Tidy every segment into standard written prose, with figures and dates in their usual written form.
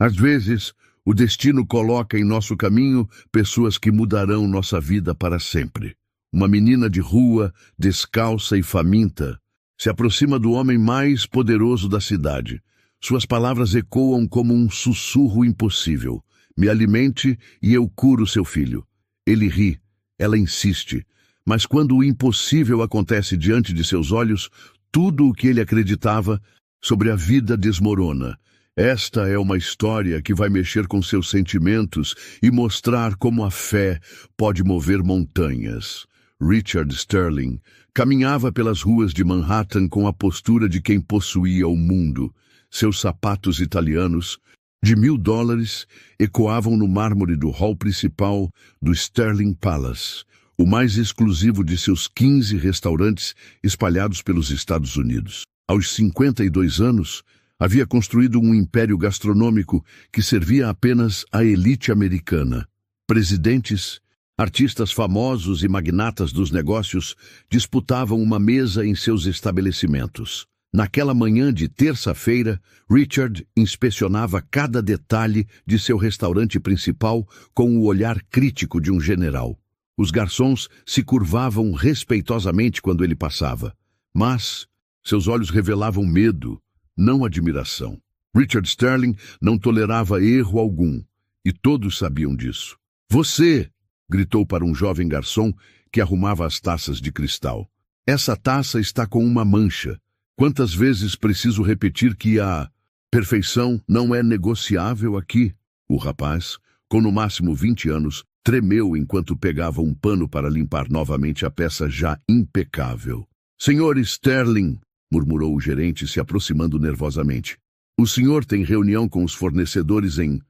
Às vezes, o destino coloca em nosso caminho pessoas que mudarão nossa vida para sempre. Uma menina de rua, descalça e faminta, se aproxima do homem mais poderoso da cidade. Suas palavras ecoam como um sussurro impossível. Me alimente e eu curo seu filho. Ele ri, ela insiste, mas quando o impossível acontece diante de seus olhos, tudo o que ele acreditava sobre a vida desmorona. Esta é uma história que vai mexer com seus sentimentos e mostrar como a fé pode mover montanhas. Richard Sterling caminhava pelas ruas de Manhattan com a postura de quem possuía o mundo. Seus sapatos italianos, de $1.000, ecoavam no mármore do hall principal do Sterling Palace, o mais exclusivo de seus 15 restaurantes espalhados pelos Estados Unidos. Aos 52 anos, havia construído um império gastronômico que servia apenas à elite americana. Presidentes, artistas famosos e magnatas dos negócios disputavam uma mesa em seus estabelecimentos. Naquela manhã de terça-feira, Richard inspecionava cada detalhe de seu restaurante principal com o olhar crítico de um general. Os garçons se curvavam respeitosamente quando ele passava, mas seus olhos revelavam medo, não admiração. Richard Sterling não tolerava erro algum, e todos sabiam disso. "Você!" gritou para um jovem garçom que arrumava as taças de cristal. "Essa taça está com uma mancha. Quantas vezes preciso repetir que a perfeição não é negociável aqui?" O rapaz, com no máximo 20 anos, tremeu enquanto pegava um pano para limpar novamente a peça já impecável. "Senhor Sterling", murmurou o gerente, se aproximando nervosamente. "O senhor tem reunião com os fornecedores em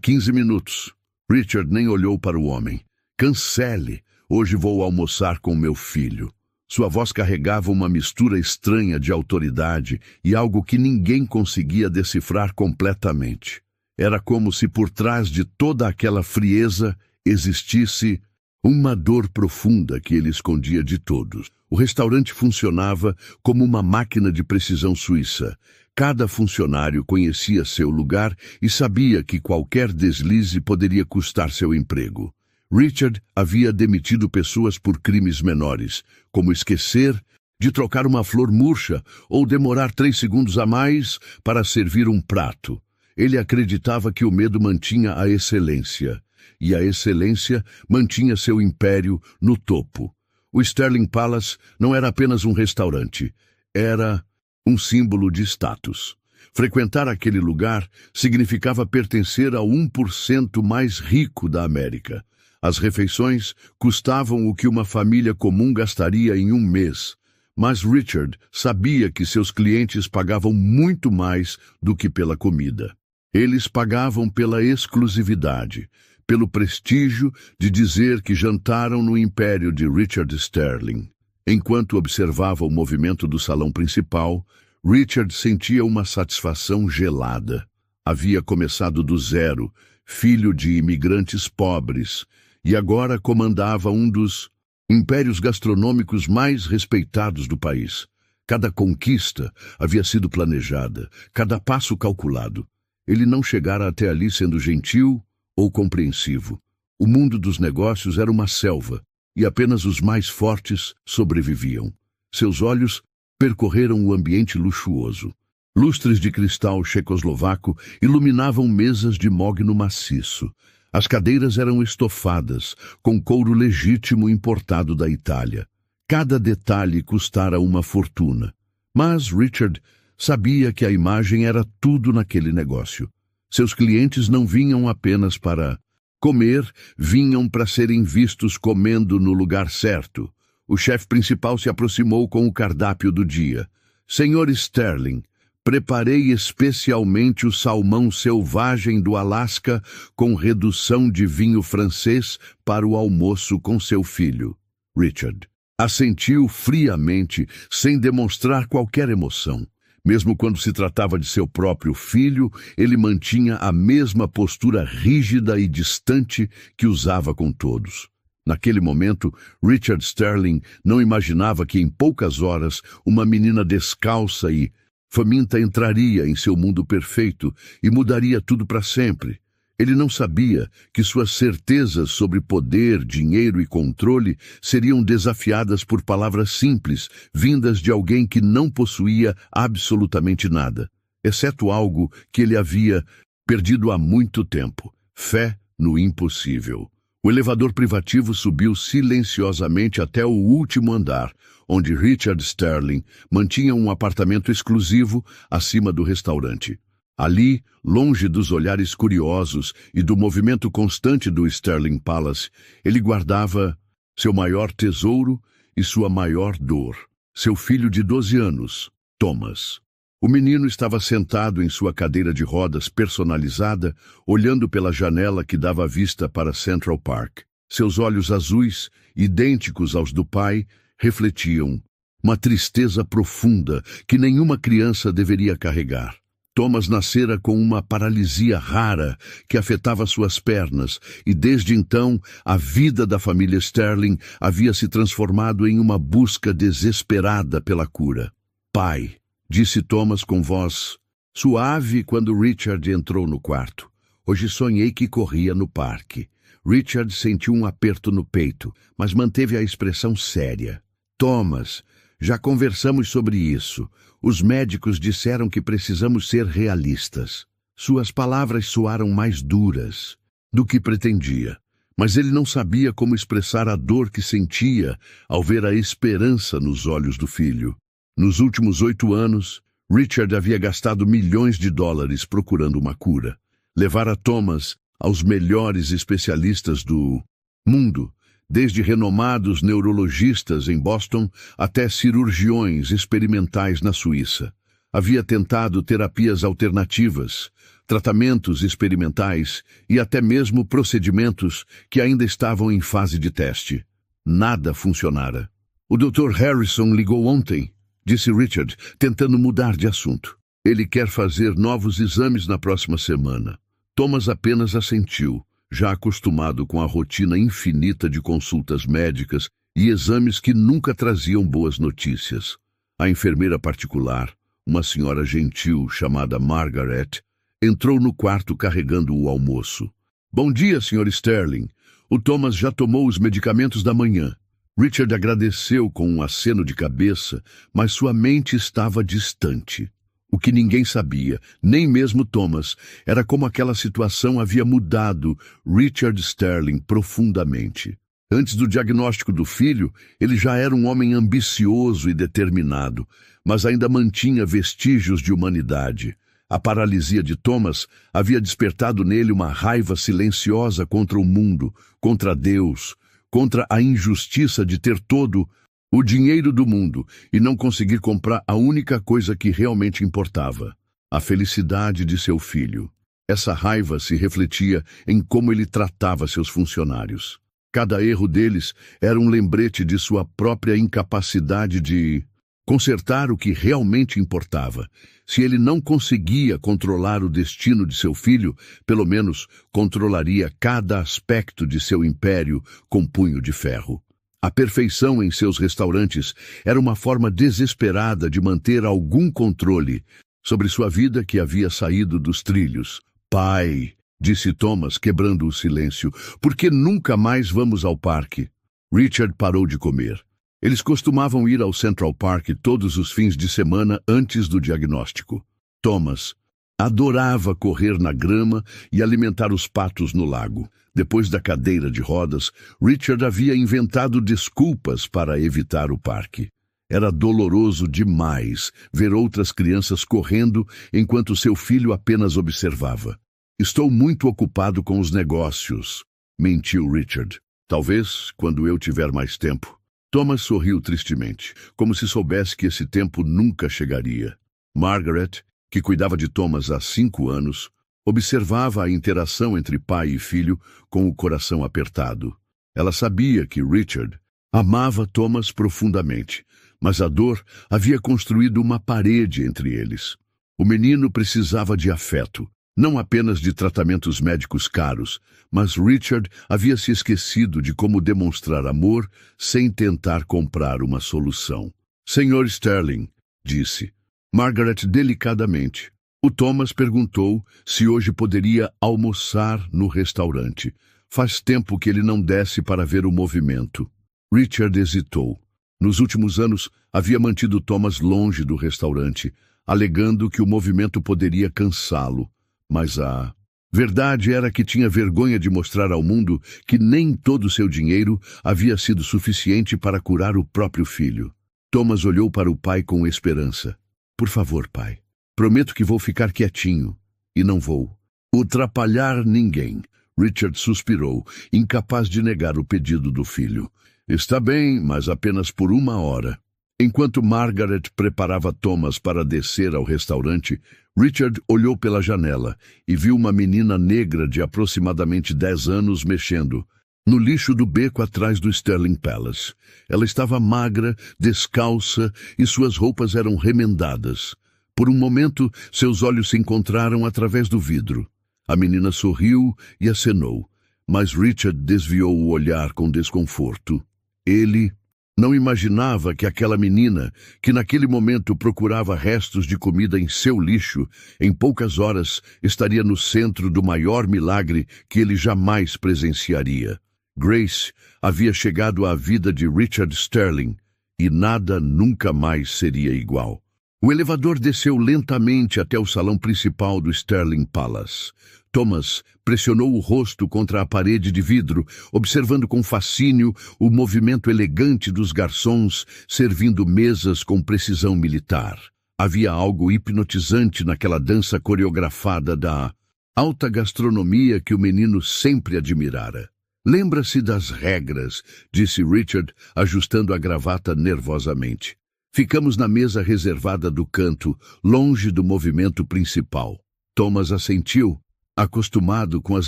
15 minutos. Richard nem olhou para o homem. "Cancele. Hoje vou almoçar com meu filho." Sua voz carregava uma mistura estranha de autoridade e algo que ninguém conseguia decifrar completamente. Era como se por trás de toda aquela frieza existisse uma dor profunda que ele escondia de todos. O restaurante funcionava como uma máquina de precisão suíça. Cada funcionário conhecia seu lugar e sabia que qualquer deslize poderia custar seu emprego. Richard havia demitido pessoas por crimes menores, como esquecer de trocar uma flor murcha ou demorar 3 segundos a mais para servir um prato. Ele acreditava que o medo mantinha a excelência, e a excelência mantinha seu império no topo. O Sterling Palace não era apenas um restaurante, era um símbolo de status. Frequentar aquele lugar significava pertencer ao 1% mais rico da América. As refeições custavam o que uma família comum gastaria em um mês, mas Richard sabia que seus clientes pagavam muito mais do que pela comida. Eles pagavam pela exclusividade, pelo prestígio de dizer que jantaram no império de Richard Sterling. Enquanto observava o movimento do salão principal, Richard sentia uma satisfação gelada. Havia começado do zero, filho de imigrantes pobres, e agora comandava um dos impérios gastronômicos mais respeitados do país. Cada conquista havia sido planejada, cada passo calculado. Ele não chegara até ali sendo gentil ou compreensivo. O mundo dos negócios era uma selva, e apenas os mais fortes sobreviviam. Seus olhos percorreram o ambiente luxuoso. Lustres de cristal checoslovaco iluminavam mesas de mogno maciço. As cadeiras eram estofadas, com couro legítimo importado da Itália. Cada detalhe custara uma fortuna. Mas Richard sabia que a imagem era tudo naquele negócio. Seus clientes não vinham apenas para comer, vinham para serem vistos comendo no lugar certo. O chefe principal se aproximou com o cardápio do dia. "Senhor Sterling, preparei especialmente o salmão selvagem do Alasca com redução de vinho francês para o almoço com seu filho." Richard assentiu friamente, sem demonstrar qualquer emoção. Mesmo quando se tratava de seu próprio filho, ele mantinha a mesma postura rígida e distante que usava com todos. Naquele momento, Richard Sterling não imaginava que em poucas horas uma menina descalça e Faminta entraria em seu mundo perfeito e mudaria tudo para sempre. Ele não sabia que suas certezas sobre poder, dinheiro e controle seriam desafiadas por palavras simples, vindas de alguém que não possuía absolutamente nada, exceto algo que ele havia perdido há muito tempo: fé no impossível. O elevador privativo subiu silenciosamente até o último andar, onde Richard Sterling mantinha um apartamento exclusivo acima do restaurante. Ali, longe dos olhares curiosos e do movimento constante do Sterling Palace, ele guardava seu maior tesouro e sua maior dor: seu filho de 12 anos, Thomas. O menino estava sentado em sua cadeira de rodas personalizada, olhando pela janela que dava vista para Central Park. Seus olhos azuis, idênticos aos do pai, refletiam uma tristeza profunda que nenhuma criança deveria carregar. Thomas nascera com uma paralisia rara que afetava suas pernas, e desde então a vida da família Sterling havia se transformado em uma busca desesperada pela cura. "Pai", disse Thomas com voz suave quando Richard entrou no quarto, "hoje sonhei que corria no parque." Richard sentiu um aperto no peito, mas manteve a expressão séria. "Thomas, já conversamos sobre isso. Os médicos disseram que precisamos ser realistas." Suas palavras soaram mais duras do que pretendia, mas ele não sabia como expressar a dor que sentia ao ver a esperança nos olhos do filho. Nos últimos 8 anos, Richard havia gastado milhões de dólares procurando uma cura. Levara Thomas aos melhores especialistas do mundo, desde renomados neurologistas em Boston até cirurgiões experimentais na Suíça. Havia tentado terapias alternativas, tratamentos experimentais e até mesmo procedimentos que ainda estavam em fase de teste. Nada funcionara. "O Dr. Harrison ligou ontem", disse Richard, tentando mudar de assunto. "Ele quer fazer novos exames na próxima semana." Thomas apenas assentiu, já acostumado com a rotina infinita de consultas médicas e exames que nunca traziam boas notícias. A enfermeira particular, uma senhora gentil chamada Margaret, entrou no quarto carregando o almoço. "Bom dia, Sr. Sterling. O Thomas já tomou os medicamentos da manhã." Richard agradeceu com um aceno de cabeça, mas sua mente estava distante. O que ninguém sabia, nem mesmo Thomas, era como aquela situação havia mudado Richard Sterling profundamente. Antes do diagnóstico do filho, ele já era um homem ambicioso e determinado, mas ainda mantinha vestígios de humanidade. A paralisia de Thomas havia despertado nele uma raiva silenciosa contra o mundo, contra Deus, contra a injustiça de ter todo o dinheiro do mundo e não conseguir comprar a única coisa que realmente importava: a felicidade de seu filho. Essa raiva se refletia em como ele tratava seus funcionários. Cada erro deles era um lembrete de sua própria incapacidade de consertar o que realmente importava. Se ele não conseguia controlar o destino de seu filho, pelo menos controlaria cada aspecto de seu império com punho de ferro. A perfeição em seus restaurantes era uma forma desesperada de manter algum controle sobre sua vida que havia saído dos trilhos. "Pai", disse Thomas, quebrando o silêncio, "por que nunca mais vamos ao parque?" Richard parou de comer. Eles costumavam ir ao Central Park todos os fins de semana antes do diagnóstico. Thomas adorava correr na grama e alimentar os patos no lago. Depois da cadeira de rodas, Richard havia inventado desculpas para evitar o parque. Era doloroso demais ver outras crianças correndo enquanto seu filho apenas observava. "Estou muito ocupado com os negócios", mentiu Richard. "Talvez quando eu tiver mais tempo." Thomas sorriu tristemente, como se soubesse que esse tempo nunca chegaria. Margaret, que cuidava de Thomas há 5 anos, observava a interação entre pai e filho com o coração apertado. Ela sabia que Richard amava Thomas profundamente, mas a dor havia construído uma parede entre eles. O menino precisava de afeto, não apenas de tratamentos médicos caros, mas Richard havia se esquecido de como demonstrar amor sem tentar comprar uma solução. "Sr. Sterling", disse, Margaret delicadamente. O Thomas perguntou se hoje poderia almoçar no restaurante. Faz tempo que ele não desce para ver o movimento. Richard hesitou. Nos últimos anos, havia mantido Thomas longe do restaurante, alegando que o movimento poderia cansá-lo. Mas a verdade era que tinha vergonha de mostrar ao mundo que nem todo seu dinheiro havia sido suficiente para curar o próprio filho. Thomas olhou para o pai com esperança. Por favor, pai. Prometo que vou ficar quietinho. E não vou atrapalhar ninguém. Richard suspirou, incapaz de negar o pedido do filho. Está bem, mas apenas por 1 hora. Enquanto Margaret preparava Thomas para descer ao restaurante, Richard olhou pela janela e viu uma menina negra de aproximadamente 10 anos mexendo no lixo do beco atrás do Sterling Palace. Ela estava magra, descalça e suas roupas eram remendadas. Por um momento, seus olhos se encontraram através do vidro. A menina sorriu e acenou, mas Richard desviou o olhar com desconforto. Ele não imaginava que aquela menina, que naquele momento procurava restos de comida em seu lixo, em poucas horas estaria no centro do maior milagre que ele jamais presenciaria. Grace havia chegado à vida de Richard Sterling e nada nunca mais seria igual. O elevador desceu lentamente até o salão principal do Sterling Palace. Thomas pressionou o rosto contra a parede de vidro, observando com fascínio o movimento elegante dos garçons servindo mesas com precisão militar. Havia algo hipnotizante naquela dança coreografada da alta gastronomia que o menino sempre admirara. Lembra-se das regras, disse Richard, ajustando a gravata nervosamente. Ficamos na mesa reservada do canto, longe do movimento principal. Thomas assentiu, acostumado com as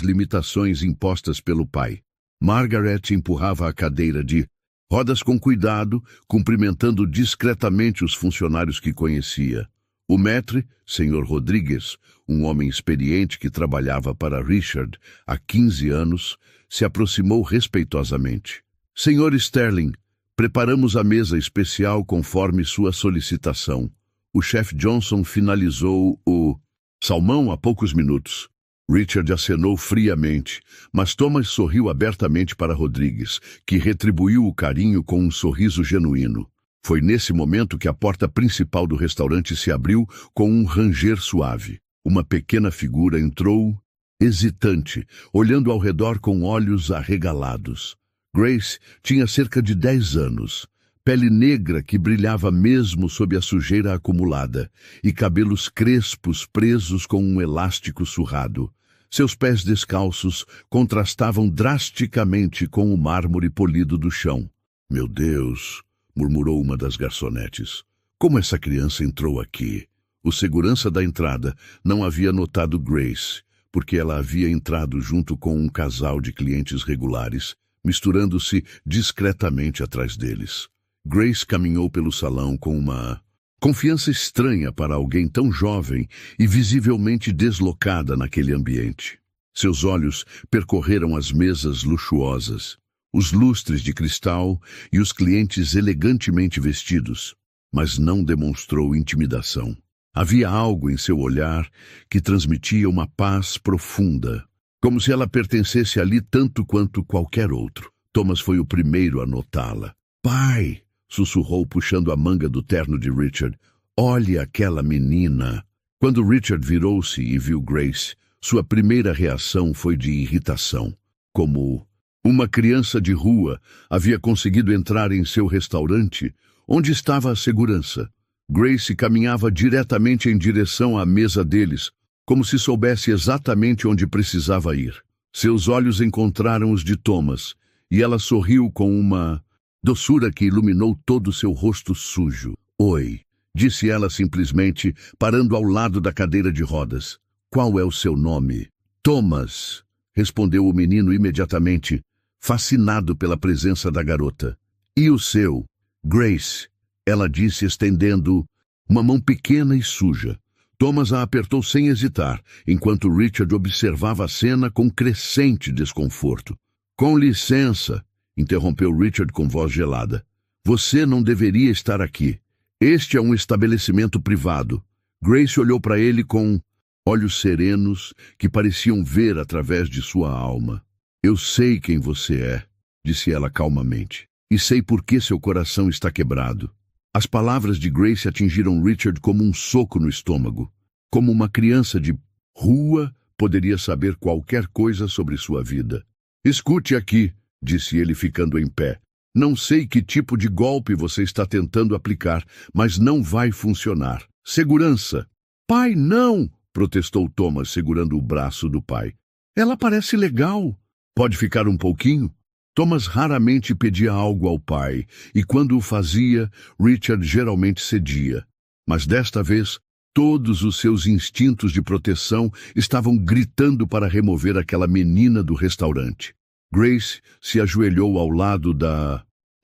limitações impostas pelo pai. Margaret empurrava a cadeira de rodas com cuidado, cumprimentando discretamente os funcionários que conhecia. O maître, Sr. Rodrigues, um homem experiente que trabalhava para Richard há 15 anos, se aproximou respeitosamente. Sr. Sterling, preparamos a mesa especial conforme sua solicitação. O chefe Johnson finalizou o salmão há poucos minutos. Richard acenou friamente, mas Thomas sorriu abertamente para Rodrigues, que retribuiu o carinho com um sorriso genuíno. Foi nesse momento que a porta principal do restaurante se abriu com um ranger suave. Uma pequena figura entrou, hesitante, olhando ao redor com olhos arregalados. Grace tinha cerca de 10 anos, pele negra que brilhava mesmo sob a sujeira acumulada, e cabelos crespos presos com um elástico surrado. Seus pés descalços contrastavam drasticamente com o mármore polido do chão. "Meu Deus", murmurou uma das garçonetes. "Como essa criança entrou aqui?" O segurança da entrada não havia notado Grace, porque ela havia entrado junto com um casal de clientes regulares, misturando-se discretamente atrás deles. Grace caminhou pelo salão com uma confiança estranha para alguém tão jovem e visivelmente deslocada naquele ambiente. Seus olhos percorreram as mesas luxuosas, os lustres de cristal e os clientes elegantemente vestidos, mas não demonstrou intimidação. Havia algo em seu olhar que transmitia uma paz profunda, como se ela pertencesse ali tanto quanto qualquer outro. Thomas foi o primeiro a notá-la. "Pai!" sussurrou puxando a manga do terno de Richard. "Olhe aquela menina!" Quando Richard virou-se e viu Grace, sua primeira reação foi de irritação. Como uma criança de rua havia conseguido entrar em seu restaurante, onde estava a segurança? Grace caminhava diretamente em direção à mesa deles, como se soubesse exatamente onde precisava ir. Seus olhos encontraram os de Thomas, e ela sorriu com uma doçura que iluminou todo o seu rosto sujo. "Oi", disse ela simplesmente, parando ao lado da cadeira de rodas. "Qual é o seu nome?" "Thomas", respondeu o menino imediatamente, fascinado pela presença da garota. "E o seu?" "Grace", ela disse estendendo uma mão pequena e suja. Thomas a apertou sem hesitar, enquanto Richard observava a cena com crescente desconforto. "Com licença", interrompeu Richard com voz gelada. "Você não deveria estar aqui. Este é um estabelecimento privado. Grace olhou para ele com olhos serenos que pareciam ver através de sua alma. Eu sei quem você é, disse ela calmamente, e sei por que seu coração está quebrado. As palavras de Grace atingiram Richard como um soco no estômago. Como uma criança de rua poderia saber qualquer coisa sobre sua vida. Escute aqui, disse ele ficando em pé. Não sei que tipo de golpe você está tentando aplicar, mas não vai funcionar. Segurança. Pai, não! Protestou Thomas, segurando o braço do pai. Ela parece legal. Pode ficar um pouquinho? Thomas raramente pedia algo ao pai, e quando o fazia, Richard geralmente cedia. Mas desta vez, todos os seus instintos de proteção estavam gritando para remover aquela menina do restaurante. Grace se ajoelhou ao lado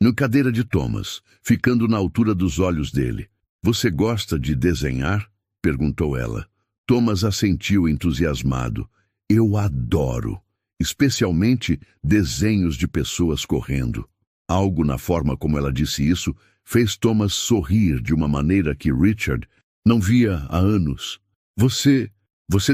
na cadeira de Thomas, ficando na altura dos olhos dele. Você gosta de desenhar? Perguntou ela. Thomas assentiu entusiasmado. Eu adoro, especialmente desenhos de pessoas correndo. Algo na forma como ela disse isso fez Thomas sorrir de uma maneira que Richard não via há anos. Você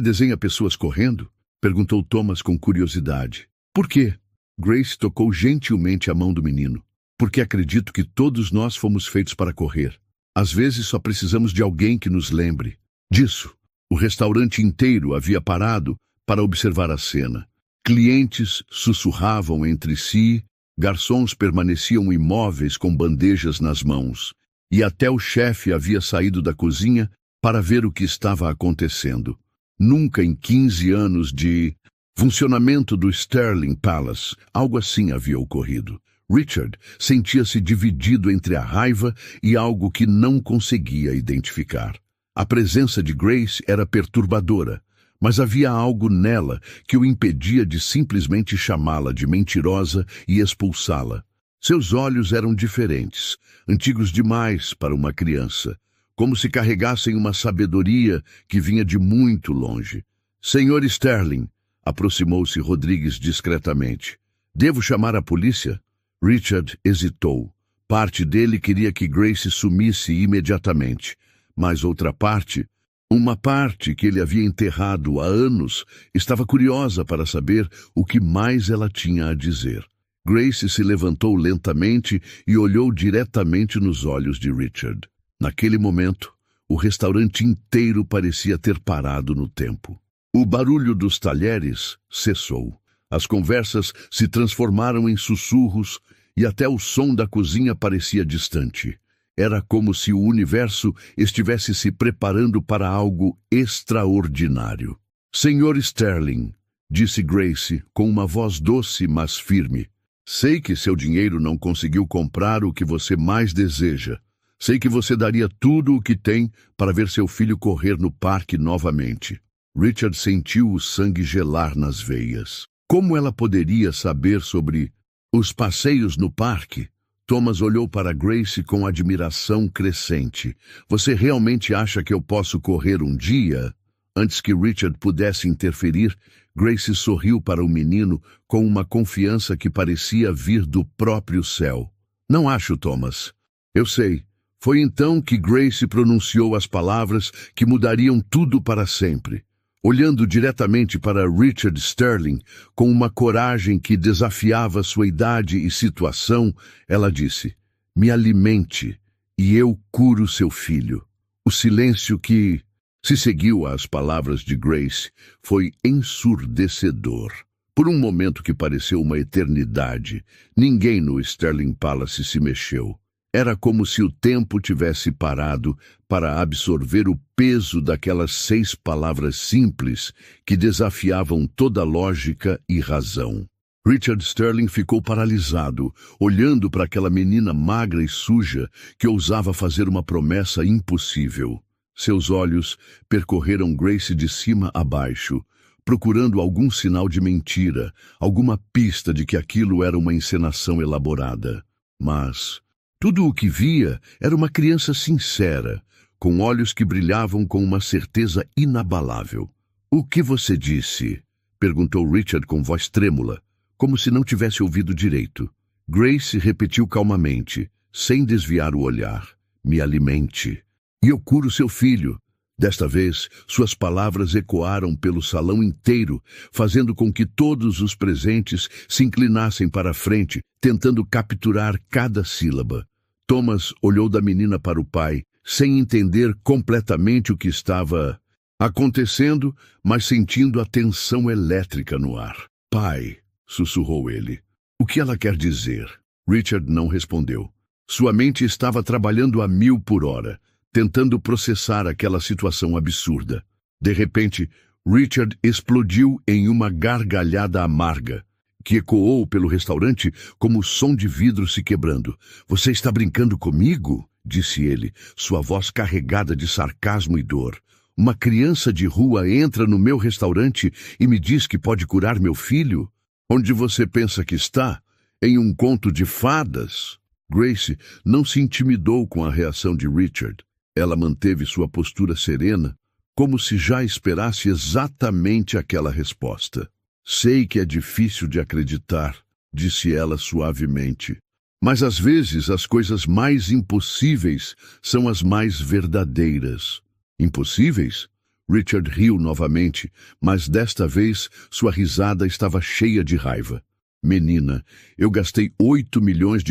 desenha pessoas correndo? Perguntou Thomas com curiosidade. Por quê? Grace tocou gentilmente a mão do menino. Porque acredito que todos nós fomos feitos para correr. Às vezes só precisamos de alguém que nos lembre disso. O restaurante inteiro havia parado para observar a cena. Clientes sussurravam entre si, garçons permaneciam imóveis com bandejas nas mãos, e até o chefe havia saído da cozinha para ver o que estava acontecendo. Nunca em 15 anos de funcionamento do Sterling Palace, algo assim havia ocorrido. Richard sentia-se dividido entre a raiva e algo que não conseguia identificar. A presença de Grace era perturbadora, mas havia algo nela que o impedia de simplesmente chamá-la de mentirosa e expulsá-la. Seus olhos eram diferentes, antigos demais para uma criança, como se carregassem uma sabedoria que vinha de muito longe. Senhor Sterling, aproximou-se Rodrigues discretamente. Devo chamar a polícia? Richard hesitou. Parte dele queria que Grace sumisse imediatamente, mas outra parte, uma parte que ele havia enterrado há anos, estava curiosa para saber o que mais ela tinha a dizer. Grace se levantou lentamente e olhou diretamente nos olhos de Richard. Naquele momento, o restaurante inteiro parecia ter parado no tempo. O barulho dos talheres cessou. As conversas se transformaram em sussurros e até o som da cozinha parecia distante. Era como se o universo estivesse se preparando para algo extraordinário. Senhor Sterling, disse Grace com uma voz doce, mas firme. Sei que seu dinheiro não conseguiu comprar o que você mais deseja. Sei que você daria tudo o que tem para ver seu filho correr no parque novamente. Richard sentiu o sangue gelar nas veias. Como ela poderia saber sobre os passeios no parque? Thomas olhou para Grace com admiração crescente. Você realmente acha que eu posso correr um dia? Antes que Richard pudesse interferir, Grace sorriu para o menino com uma confiança que parecia vir do próprio céu. Não acho, Thomas. Eu sei. Foi então que Grace pronunciou as palavras que mudariam tudo para sempre. Olhando diretamente para Richard Sterling, com uma coragem que desafiava sua idade e situação, ela disse, me alimente, e eu curo seu filho. O silêncio que se seguiu às palavras de Grace foi ensurdecedor. Por um momento que pareceu uma eternidade, ninguém no Sterling Palace se mexeu. Era como se o tempo tivesse parado para absorver o peso daquelas 6 palavras simples que desafiavam toda lógica e razão. Richard Sterling ficou paralisado, olhando para aquela menina magra e suja que ousava fazer uma promessa impossível. Seus olhos percorreram Grace de cima a baixo, procurando algum sinal de mentira, alguma pista de que aquilo era uma encenação elaborada. Mas tudo o que via era uma criança sincera, com olhos que brilhavam com uma certeza inabalável. O que você disse? Perguntou Richard com voz trêmula, como se não tivesse ouvido direito. Grace repetiu calmamente, sem desviar o olhar. me alimente. E eu curo seu filho. Desta vez, suas palavras ecoaram pelo salão inteiro, fazendo com que todos os presentes se inclinassem para a frente, tentando capturar cada sílaba. Thomas olhou da menina para o pai, sem entender completamente o que estava acontecendo, mas sentindo a tensão elétrica no ar. Pai, sussurrou ele. O que ela quer dizer? Richard não respondeu. Sua mente estava trabalhando a 1000 por hora, tentando processar aquela situação absurda. De repente, Richard explodiu em uma gargalhada amarga, que ecoou pelo restaurante como o som de vidro se quebrando. Você está brincando comigo? Disse ele, sua voz carregada de sarcasmo e dor. Uma criança de rua entra no meu restaurante e me diz que pode curar meu filho? Onde você pensa que está? Em um conto de fadas? Grace não se intimidou com a reação de Richard. Ela manteve sua postura serena, como se já esperasse exatamente aquela resposta. Sei que é difícil de acreditar, disse ela suavemente. Mas às vezes as coisas mais impossíveis são as mais verdadeiras. Impossíveis? Richard riu novamente, mas desta vez sua risada estava cheia de raiva. Menina, eu gastei $8 milhões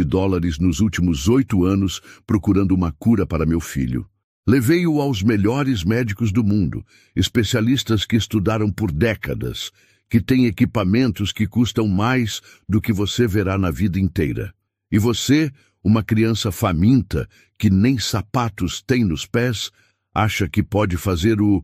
nos últimos 8 anos procurando uma cura para meu filho. Levei-o aos melhores médicos do mundo, especialistas que estudaram por décadas, que têm equipamentos que custam mais do que você verá na vida inteira. E você, uma criança faminta, que nem sapatos tem nos pés, acha que pode fazer o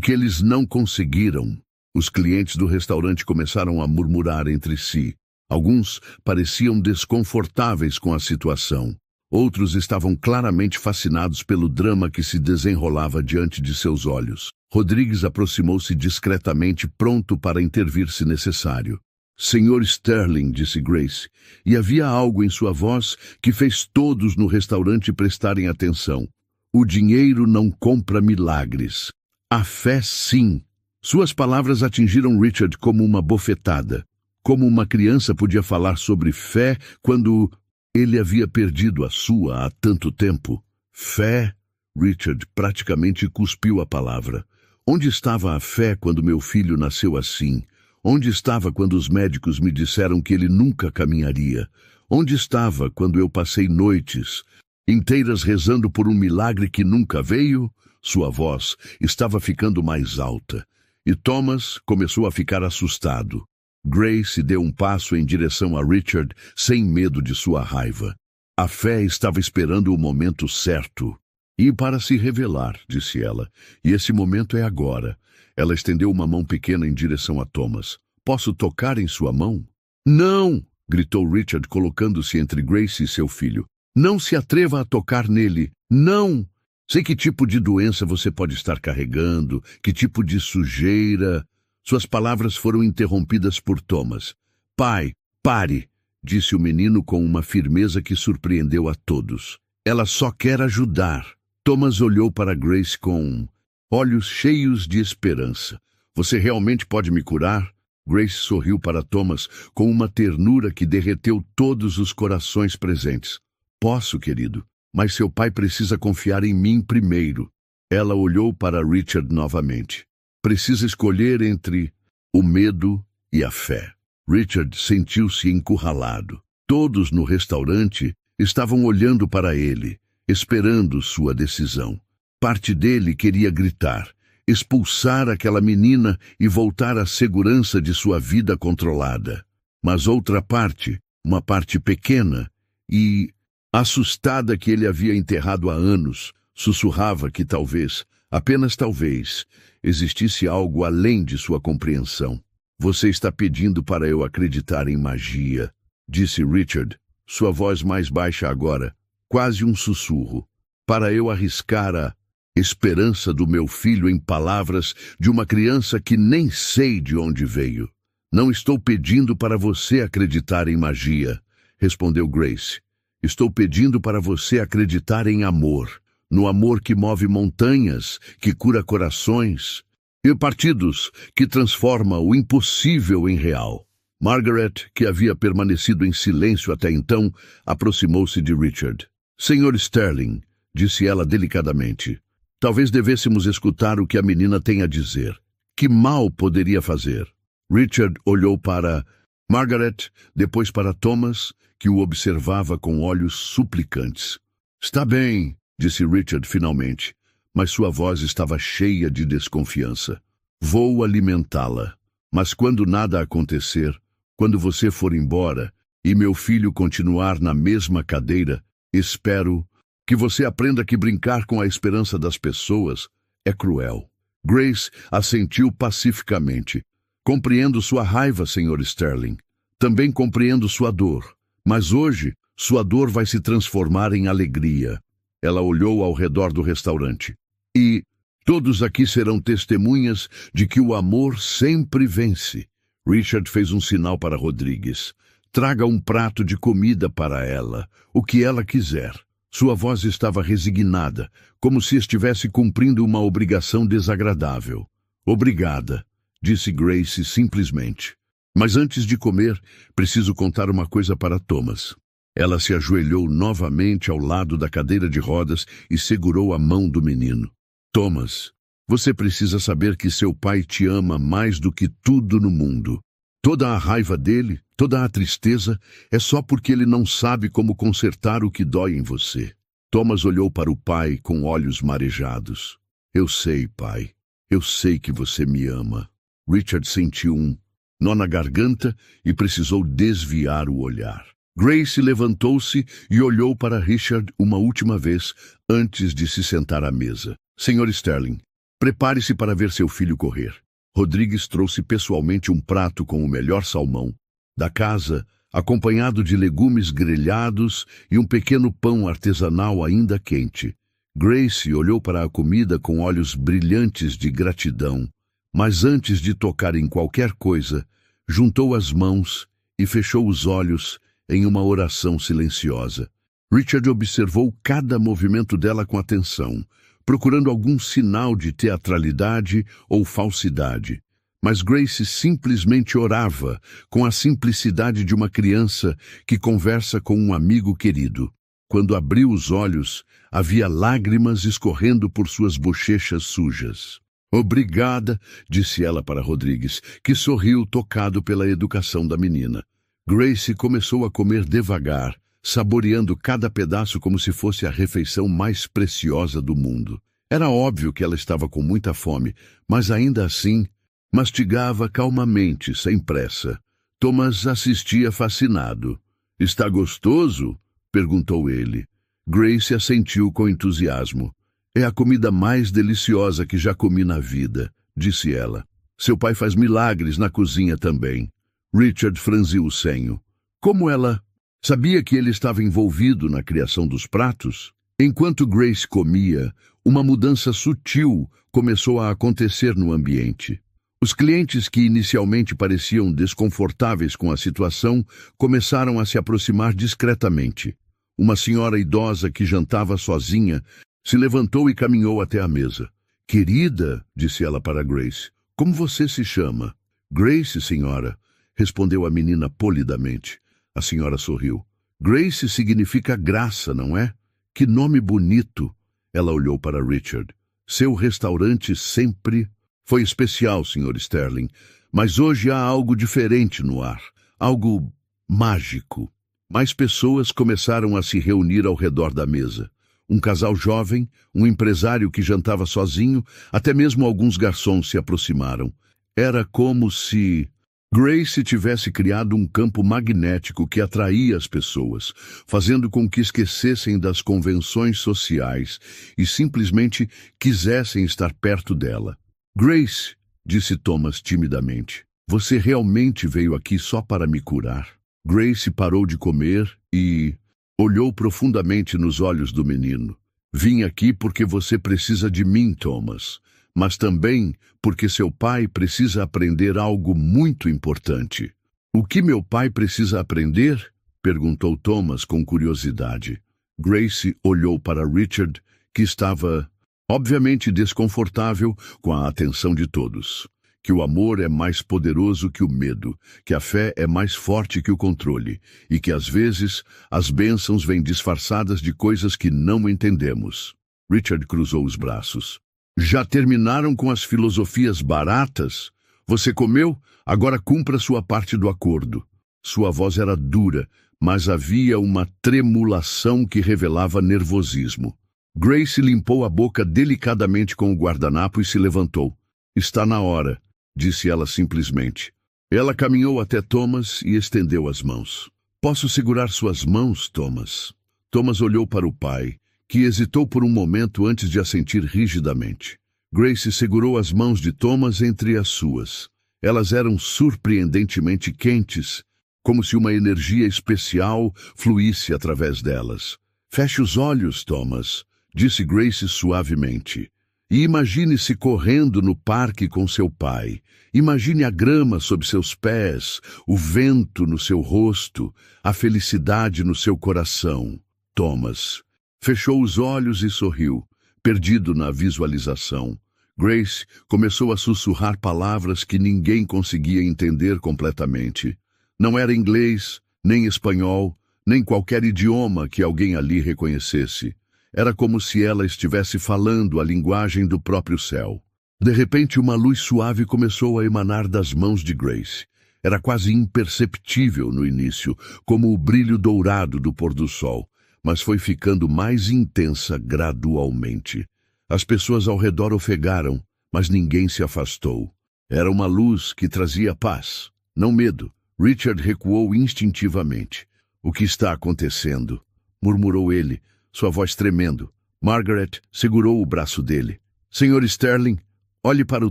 que eles não conseguiram. Os clientes do restaurante começaram a murmurar entre si. Alguns pareciam desconfortáveis com a situação. Outros estavam claramente fascinados pelo drama que se desenrolava diante de seus olhos. Rodrigues aproximou-se discretamente, pronto para intervir se necessário. Senhor Sterling, disse Grace, e havia algo em sua voz que fez todos no restaurante prestarem atenção. O dinheiro não compra milagres. A fé, sim. Suas palavras atingiram Richard como uma bofetada. Como uma criança podia falar sobre fé quando ele havia perdido a sua há tanto tempo? Fé? Richard praticamente cuspiu a palavra. Onde estava a fé quando meu filho nasceu assim? Onde estava quando os médicos me disseram que ele nunca caminharia? Onde estava quando eu passei noites inteiras rezando por um milagre que nunca veio? Sua voz estava ficando mais alta, e Thomas começou a ficar assustado. Grace deu um passo em direção a Richard, sem medo de sua raiva. A fé estava esperando o momento certo. E para se revelar, disse ela, e esse momento é agora. Ela estendeu uma mão pequena em direção a Thomas. Posso tocar em sua mão? Não! Gritou Richard, colocando-se entre Grace e seu filho. Não se atreva a tocar nele. Não! Sei que tipo de doença você pode estar carregando, que tipo de sujeira. Suas palavras foram interrompidas por Thomas. Pai, pare, disse o menino com uma firmeza que surpreendeu a todos. Ela só quer ajudar. Thomas olhou para Grace com olhos cheios de esperança. Você realmente pode me curar? Grace sorriu para Thomas com uma ternura que derreteu todos os corações presentes. Posso, querido, mas seu pai precisa confiar em mim primeiro. Ela olhou para Richard novamente. Precisa escolher entre o medo e a fé. Richard sentiu-se encurralado. Todos no restaurante estavam olhando para ele, esperando sua decisão. Parte dele queria gritar, expulsar aquela menina e voltar à segurança de sua vida controlada. Mas outra parte, uma parte pequena e assustada que ele havia enterrado há anos, sussurrava que talvez, apenas talvez, existisse algo além de sua compreensão. Você está pedindo para eu acreditar em magia, disse Richard, sua voz mais baixa agora, quase um sussurro, para eu arriscar a esperança do meu filho em palavras de uma criança que nem sei de onde veio. Não estou pedindo para você acreditar em magia, respondeu Grace. Estou pedindo para você acreditar em amor. No amor que move montanhas, que cura corações, e partidos, que transforma o impossível em real. Margaret, que havia permanecido em silêncio até então, aproximou-se de Richard. Senhor Sterling, disse ela delicadamente. Talvez devêssemos escutar o que a menina tem a dizer. Que mal poderia fazer? Richard olhou para Margaret, depois para Thomas, que o observava com olhos suplicantes. Está bem, disse Richard finalmente, mas sua voz estava cheia de desconfiança. Vou alimentá-la, mas quando nada acontecer, quando você for embora e meu filho continuar na mesma cadeira, espero que você aprenda que brincar com a esperança das pessoas é cruel. Grace assentiu pacificamente. Compreendo sua raiva, Sr. Sterling. Também compreendo sua dor. Mas hoje, sua dor vai se transformar em alegria. Ela olhou ao redor do restaurante. E todos aqui serão testemunhas de que o amor sempre vence. Richard fez um sinal para Rodrigues. Traga um prato de comida para ela, o que ela quiser. Sua voz estava resignada, como se estivesse cumprindo uma obrigação desagradável. Obrigada, disse Grace simplesmente. Mas antes de comer, preciso contar uma coisa para Thomas. Ela se ajoelhou novamente ao lado da cadeira de rodas e segurou a mão do menino. Thomas, você precisa saber que seu pai te ama mais do que tudo no mundo. Toda a raiva dele, toda a tristeza, é só porque ele não sabe como consertar o que dói em você. Thomas olhou para o pai com olhos marejados. Eu sei, pai. Eu sei que você me ama. Richard sentiu um nó na garganta e precisou desviar o olhar. Grace levantou-se e olhou para Richard uma última vez antes de se sentar à mesa. Sr. Sterling, prepare-se para ver seu filho correr. Rodrigues trouxe pessoalmente um prato com o melhor salmão da casa, acompanhado de legumes grelhados e um pequeno pão artesanal ainda quente. Grace olhou para a comida com olhos brilhantes de gratidão, mas antes de tocar em qualquer coisa, juntou as mãos e fechou os olhos em uma oração silenciosa. Richard observou cada movimento dela com atenção, procurando algum sinal de teatralidade ou falsidade. Mas Grace simplesmente orava, com a simplicidade de uma criança que conversa com um amigo querido. Quando abriu os olhos, havia lágrimas escorrendo por suas bochechas sujas. Obrigada, disse ela para Rodrigues, que sorriu tocado pela educação da menina. Grace começou a comer devagar, saboreando cada pedaço como se fosse a refeição mais preciosa do mundo. Era óbvio que ela estava com muita fome, mas ainda assim, mastigava calmamente, sem pressa. Thomas assistia fascinado. Está gostoso? Perguntou ele. Grace assentiu com entusiasmo. É a comida mais deliciosa que já comi na vida, disse ela. Seu pai faz milagres na cozinha também. Richard franziu o senho. Como ela sabia que ele estava envolvido na criação dos pratos? Enquanto Grace comia, uma mudança sutil começou a acontecer no ambiente. Os clientes que inicialmente pareciam desconfortáveis com a situação começaram a se aproximar discretamente. Uma senhora idosa que jantava sozinha se levantou e caminhou até a mesa. Querida, disse ela para Grace, como você se chama? Grace, senhora, respondeu a menina polidamente. A senhora sorriu. Grace significa graça, não é? Que nome bonito! Ela olhou para Richard. Seu restaurante sempre foi especial, Sr. Sterling, mas hoje há algo diferente no ar, algo mágico. Mais pessoas começaram a se reunir ao redor da mesa. Um casal jovem, um empresário que jantava sozinho, até mesmo alguns garçons se aproximaram. Era como se Grace tivesse criado um campo magnético que atraía as pessoas, fazendo com que esquecessem das convenções sociais e simplesmente quisessem estar perto dela. Grace, disse Thomas timidamente, você realmente veio aqui só para me curar? Grace parou de comer e olhou profundamente nos olhos do menino. Vim aqui porque você precisa de mim, Thomas, mas também porque seu pai precisa aprender algo muito importante. O que meu pai precisa aprender? Perguntou Thomas com curiosidade. Grace olhou para Richard, que estava obviamente desconfortável com a atenção de todos. que o amor é mais poderoso que o medo, que a fé é mais forte que o controle, e que às vezes as bênçãos vêm disfarçadas de coisas que não entendemos. Richard cruzou os braços. Já terminaram com as filosofias baratas? Você comeu? Agora cumpra sua parte do acordo. Sua voz era dura, mas havia uma tremulação que revelava nervosismo. Grace limpou a boca delicadamente com o guardanapo e se levantou. Está na hora, disse ela simplesmente. Ela caminhou até Thomas e estendeu as mãos. Posso segurar suas mãos, Thomas? Thomas olhou para o pai, que hesitou por um momento antes de assentir rigidamente. Grace segurou as mãos de Thomas entre as suas. Elas eram surpreendentemente quentes, como se uma energia especial fluísse através delas. Feche os olhos, Thomas, disse Grace suavemente. E imagine-se correndo no parque com seu pai. Imagine a grama sob seus pés, o vento no seu rosto, a felicidade no seu coração. Thomas fechou os olhos e sorriu, perdido na visualização. Grace começou a sussurrar palavras que ninguém conseguia entender completamente. Não era inglês, nem espanhol, nem qualquer idioma que alguém ali reconhecesse. Era como se ela estivesse falando a linguagem do próprio céu. De repente, uma luz suave começou a emanar das mãos de Grace. Era quase imperceptível no início, como o brilho dourado do pôr do sol, mas foi ficando mais intensa gradualmente. As pessoas ao redor ofegaram, mas ninguém se afastou. Era uma luz que trazia paz, não medo. Richard recuou instintivamente. O que está acontecendo? Murmurou ele, sua voz tremendo. Margaret segurou o braço dele. Senhor Sterling, olhe para o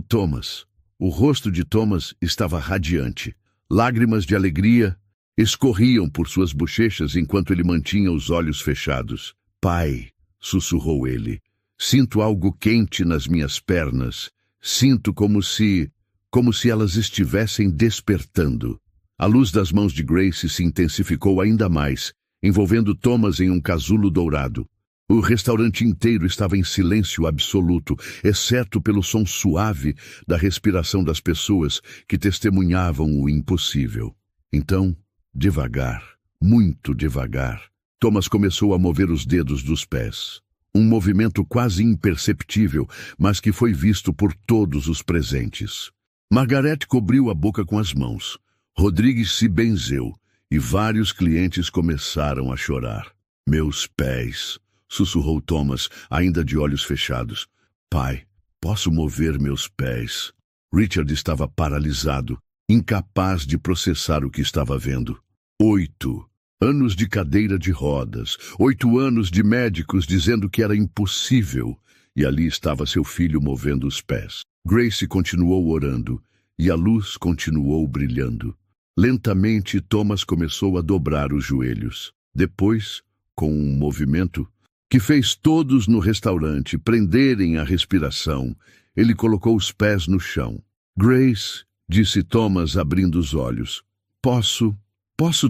Thomas. O rosto de Thomas estava radiante. Lágrimas de alegria escorriam por suas bochechas enquanto ele mantinha os olhos fechados. Pai, sussurrou ele, sinto algo quente nas minhas pernas. Sinto como se elas estivessem despertando. A luz das mãos de Grace se intensificou ainda mais, envolvendo Thomas em um casulo dourado. O restaurante inteiro estava em silêncio absoluto, exceto pelo som suave da respiração das pessoas que testemunhavam o impossível. Então, devagar, muito devagar, Thomas começou a mover os dedos dos pés. Um movimento quase imperceptível, mas que foi visto por todos os presentes. Margaret cobriu a boca com as mãos. Rodrigues se benzeu e vários clientes começaram a chorar. Meus pés, sussurrou Thomas, ainda de olhos fechados. Pai, posso mover meus pés? Richard estava paralisado, incapaz de processar o que estava vendo. 8 anos de cadeira de rodas, 8 anos de médicos dizendo que era impossível, e ali estava seu filho movendo os pés. Grace continuou orando, e a luz continuou brilhando. Lentamente, Thomas começou a dobrar os joelhos. Depois, com um movimento que fez todos no restaurante prenderem a respiração, ele colocou os pés no chão. Grace, disse Thomas abrindo os olhos. Posso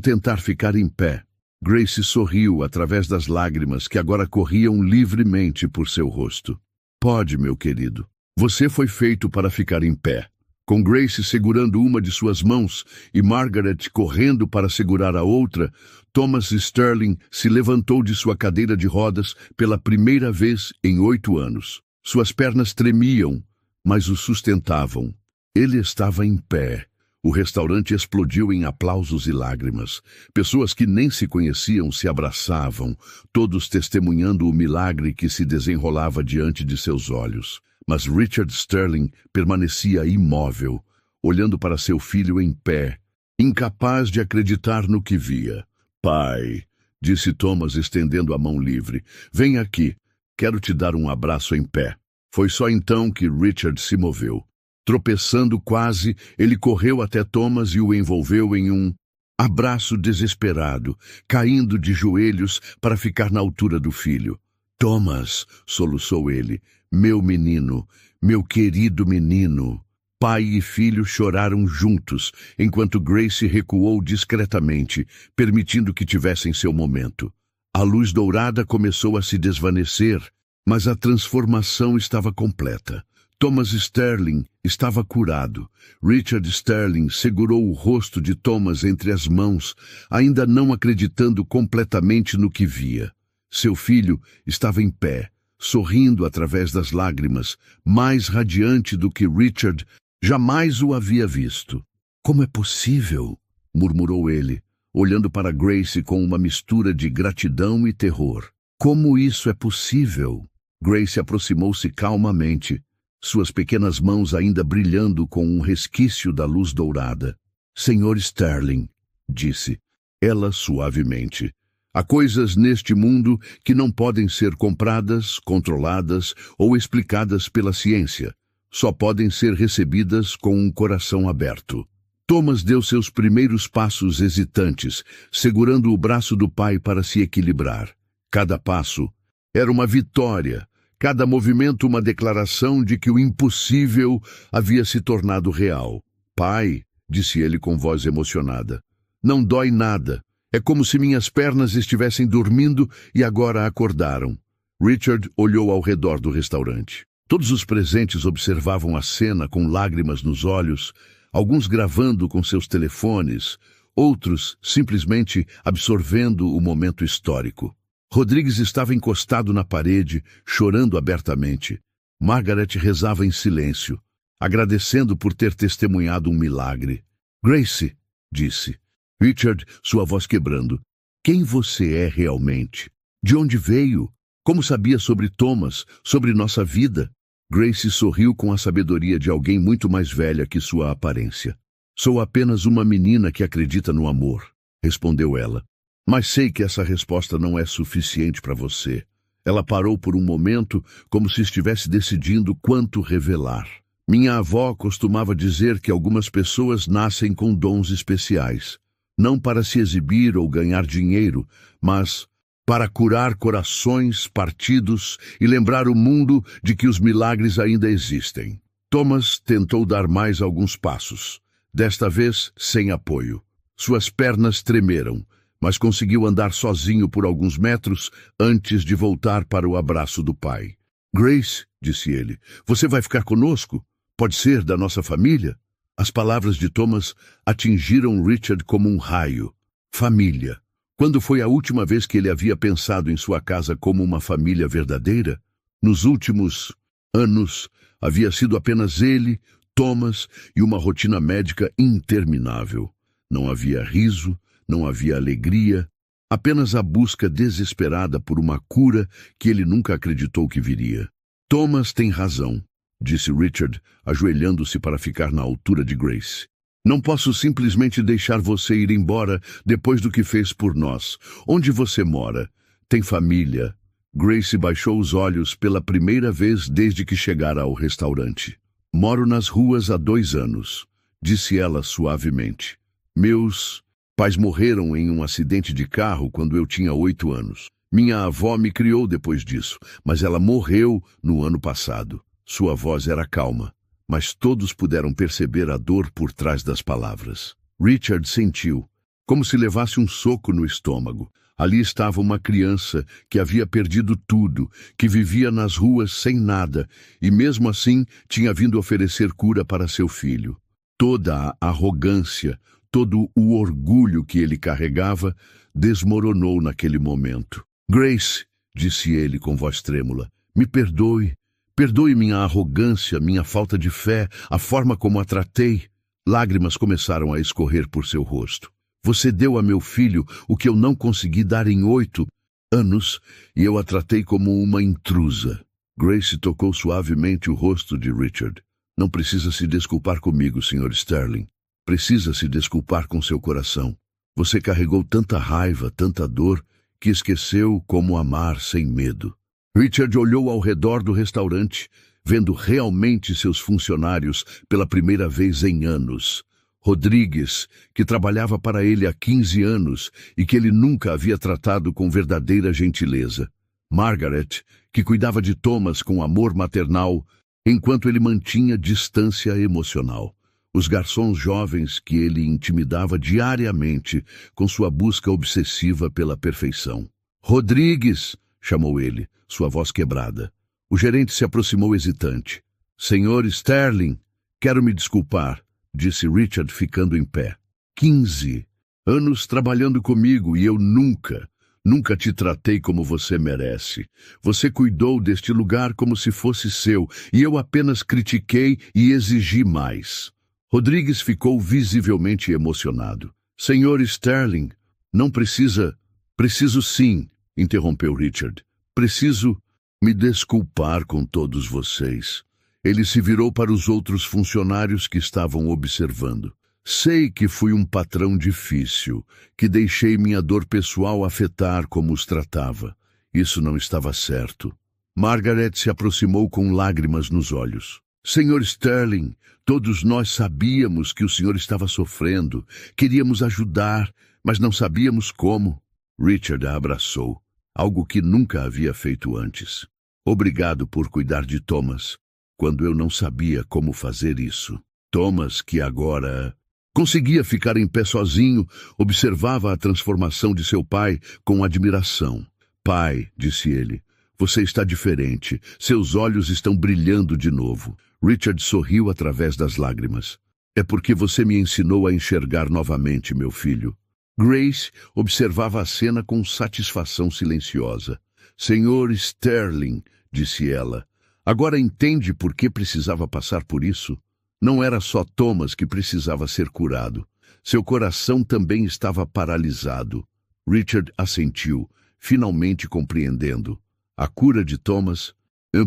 tentar ficar em pé. Grace sorriu através das lágrimas que agora corriam livremente por seu rosto. Pode, meu querido. Você foi feito para ficar em pé. Com Grace segurando uma de suas mãos e Margaret correndo para segurar a outra, Thomas Sterling se levantou de sua cadeira de rodas pela primeira vez em 8 anos. Suas pernas tremiam, mas o sustentavam. Ele estava em pé. O restaurante explodiu em aplausos e lágrimas. Pessoas que nem se conheciam se abraçavam, todos testemunhando o milagre que se desenrolava diante de seus olhos. Mas Richard Sterling permanecia imóvel, olhando para seu filho em pé, incapaz de acreditar no que via. Pai, disse Thomas estendendo a mão livre, vem aqui, quero te dar um abraço em pé. Foi só então que Richard se moveu. Tropeçando quase, ele correu até Thomas e o envolveu em um abraço desesperado, caindo de joelhos para ficar na altura do filho. Thomas, soluçou ele, meu menino, meu querido menino. Pai e filho choraram juntos, enquanto Grace recuou discretamente, permitindo que tivessem seu momento. A luz dourada começou a se desvanecer, mas a transformação estava completa. Thomas Sterling estava curado. Richard Sterling segurou o rosto de Thomas entre as mãos, ainda não acreditando completamente no que via. Seu filho estava em pé, sorrindo através das lágrimas, mais radiante do que Richard jamais o havia visto. "Como é possível?" murmurou ele, olhando para Grace com uma mistura de gratidão e terror. "Como isso é possível?" Grace aproximou-se calmamente, suas pequenas mãos ainda brilhando com um resquício da luz dourada. "Senhor Sterling", disse ela suavemente, "há coisas neste mundo que não podem ser compradas, controladas ou explicadas pela ciência. Só podem ser recebidas com um coração aberto." Thomas deu seus primeiros passos hesitantes, segurando o braço do pai para se equilibrar. Cada passo era uma vitória, cada movimento uma declaração de que o impossível havia se tornado real. "Pai", disse ele com voz emocionada, "não dói nada. É como se minhas pernas estivessem dormindo e agora acordaram." Richard olhou ao redor do restaurante. Todos os presentes observavam a cena com lágrimas nos olhos, alguns gravando com seus telefones, outros simplesmente absorvendo o momento histórico. Rodrigues estava encostado na parede, chorando abertamente. Margaret rezava em silêncio, agradecendo por ter testemunhado um milagre. "Grace", disse. Richard, sua voz quebrando, "quem você é realmente? De onde veio? Como sabia sobre Thomas, sobre nossa vida?" Grace sorriu com a sabedoria de alguém muito mais velha que sua aparência. "Sou apenas uma menina que acredita no amor", respondeu ela. "Mas sei que essa resposta não é suficiente para você." Ela parou por um momento, como se estivesse decidindo quanto revelar. "Minha avó costumava dizer que algumas pessoas nascem com dons especiais, não para se exibir ou ganhar dinheiro, mas para curar corações partidos e lembrar o mundo de que os milagres ainda existem." Thomas tentou dar mais alguns passos, desta vez sem apoio. Suas pernas tremeram, mas conseguiu andar sozinho por alguns metros antes de voltar para o abraço do pai. "Grace", disse ele, "você vai ficar conosco? Pode ser da nossa família?" As palavras de Thomas atingiram Richard como um raio. Família. Quando foi a última vez que ele havia pensado em sua casa como uma família verdadeira? Nos últimos anos, havia sido apenas ele, Thomas e uma rotina médica interminável. Não havia riso, não havia alegria, apenas a busca desesperada por uma cura que ele nunca acreditou que viria. "Thomas tem razão", disse Richard, ajoelhando-se para ficar na altura de Grace. "Não posso simplesmente deixar você ir embora depois do que fez por nós. Onde você mora? Tem família?" Grace baixou os olhos pela primeira vez desde que chegara ao restaurante. "Moro nas ruas há 2 anos", disse ela suavemente. "Meus pais morreram em um acidente de carro quando eu tinha 8 anos. Minha avó me criou depois disso, mas ela morreu no ano passado." Sua voz era calma, mas todos puderam perceber a dor por trás das palavras. Richard sentiu, como se levasse um soco no estômago. Ali estava uma criança que havia perdido tudo, que vivia nas ruas sem nada, e mesmo assim tinha vindo oferecer cura para seu filho. Toda a arrogância, todo o orgulho que ele carregava desmoronou naquele momento. "Grace", disse ele com voz trêmula, "me perdoe. Perdoe minha arrogância, minha falta de fé, a forma como a tratei." Lágrimas começaram a escorrer por seu rosto. "Você deu a meu filho o que eu não consegui dar em 8 anos, e eu a tratei como uma intrusa." Grace tocou suavemente o rosto de Richard. "Não precisa se desculpar comigo, Sr. Sterling. Precisa se desculpar com seu coração. Você carregou tanta raiva, tanta dor, que esqueceu como amar sem medo." Richard olhou ao redor do restaurante, vendo realmente seus funcionários pela primeira vez em anos. Rodrigues, que trabalhava para ele há 15 anos e que ele nunca havia tratado com verdadeira gentileza. Margaret, que cuidava de Thomas com amor maternal, enquanto ele mantinha distância emocional. Os garçons jovens que ele intimidava diariamente com sua busca obsessiva pela perfeição. "Rodrigues", chamou ele, sua voz quebrada. O gerente se aproximou hesitante. Senhor Sterling, quero me desculpar, disse Richard ficando em pé. 15 anos trabalhando comigo e eu nunca te tratei como você merece. Você cuidou deste lugar como se fosse seu e eu apenas critiquei e exigi mais. Rodrigues ficou visivelmente emocionado. Senhor Sterling, não precisa... Preciso sim, interrompeu Richard. Preciso me desculpar com todos vocês. Ele se virou para os outros funcionários que estavam observando. Sei que fui um patrão difícil, que deixei minha dor pessoal afetar como os tratava. Isso não estava certo. Margaret se aproximou com lágrimas nos olhos. Senhor Sterling, todos nós sabíamos que o senhor estava sofrendo. Queríamos ajudar, mas não sabíamos como. Richard a abraçou, algo que nunca havia feito antes. Obrigado por cuidar de Thomas, quando eu não sabia como fazer isso. Thomas, que agora conseguia ficar em pé sozinho, observava a transformação de seu pai com admiração. Pai, disse ele, você está diferente. Seus olhos estão brilhando de novo. Richard sorriu através das lágrimas. É porque você me ensinou a enxergar novamente, meu filho. Grace observava a cena com satisfação silenciosa. Senhor Sterling, disse ela, agora entende por que precisava passar por isso? Não era só Thomas que precisava ser curado. Seu coração também estava paralisado. Richard assentiu, finalmente compreendendo. A cura de Thomas